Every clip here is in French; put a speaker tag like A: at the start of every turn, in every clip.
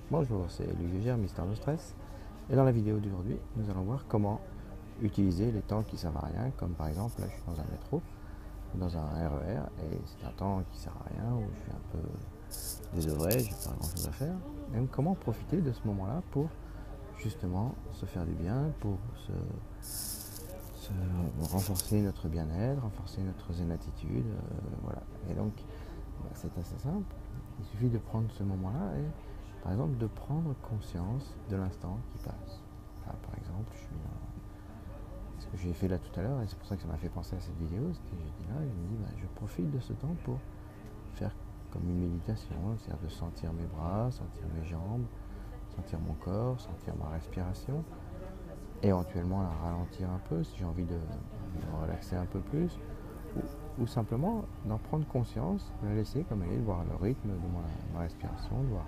A: Bonjour, c'est Luc Gégère, Mister No Stress. Et dans la vidéo d'aujourd'hui, nous allons voir comment utiliser les temps qui servent à rien, comme par exemple, là je suis dans un métro, dans un RER, et c'est un temps qui sert à rien, où je suis un peu désœuvré, j'ai pas grand chose à faire. Et donc, comment profiter de ce moment-là pour justement se faire du bien, pour se renforcer notre bien-être, renforcer notre zen attitude, voilà. Et donc, c'est assez simple. Il suffit de prendre ce moment-là et, par exemple, de prendre conscience de l'instant qui passe. Là, par exemple, ce que j'ai fait là tout à l'heure, et c'est pour ça que ça m'a fait penser à cette vidéo, c'était je dis là, je me dis, je profite de ce temps pour faire comme une méditation, c'est-à-dire de sentir mes bras, sentir mes jambes, sentir mon corps, sentir ma respiration, éventuellement la ralentir un peu si j'ai envie de me relaxer un peu plus, ou simplement d'en prendre conscience, de la laisser comme elle est, de voir le rythme de ma respiration, de voir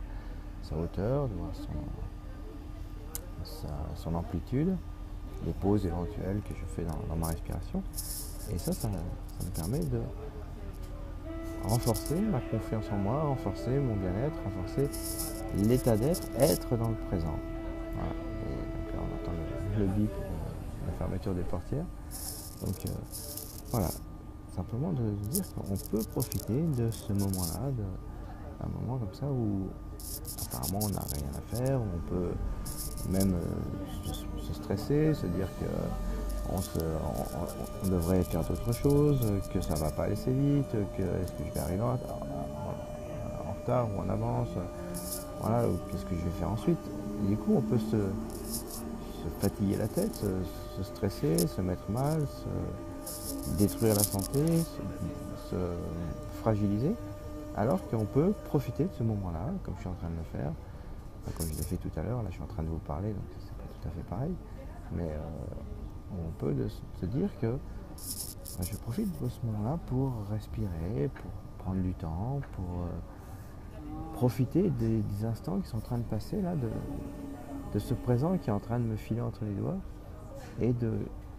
A: sa hauteur, de voir son amplitude, les pauses éventuelles que je fais dans ma respiration. Et ça me permet de renforcer ma confiance en moi, renforcer mon bien-être, renforcer l'état d'être, être dans le présent. Voilà. Et donc là, on entend le bip de la fermeture des portières. Donc voilà, simplement de dire qu'on peut profiter de ce moment-là, d'un moment comme ça où apparemment on n'a rien à faire, où on peut même se stresser, se dire qu'on devrait faire d'autres choses, que ça ne va pas assez vite, que est-ce que je vais arriver en retard ou en avance, voilà, ou qu'est-ce que je vais faire ensuite. Et du coup, on peut se fatiguer la tête, se stresser, se mettre mal, se détruire la santé, se fragiliser, alors qu'on peut profiter de ce moment-là, comme je suis en train de le faire, comme je l'ai fait tout à l'heure. Là je suis en train de vous parler, donc c'est pas tout à fait pareil, mais on peut se dire que je profite de ce moment-là pour respirer, pour prendre du temps, pour profiter des instants qui sont en train de passer là, de ce présent qui est en train de me filer entre les doigts, et de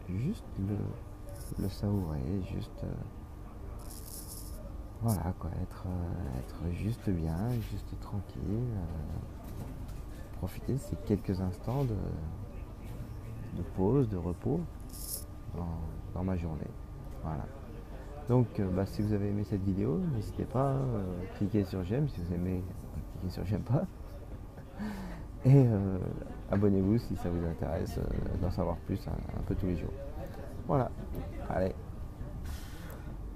A: juste le savourer, juste voilà quoi, être juste bien, juste tranquille, profiter de ces quelques instants de pause, de repos dans ma journée. Voilà. Donc si vous avez aimé cette vidéo, n'hésitez pas à cliquer sur j'aime. Si vous aimez, cliquez sur j'aime pas. Et abonnez-vous si ça vous intéresse d'en savoir plus un peu tous les jours. Voilà. Allez,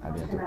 A: à bientôt.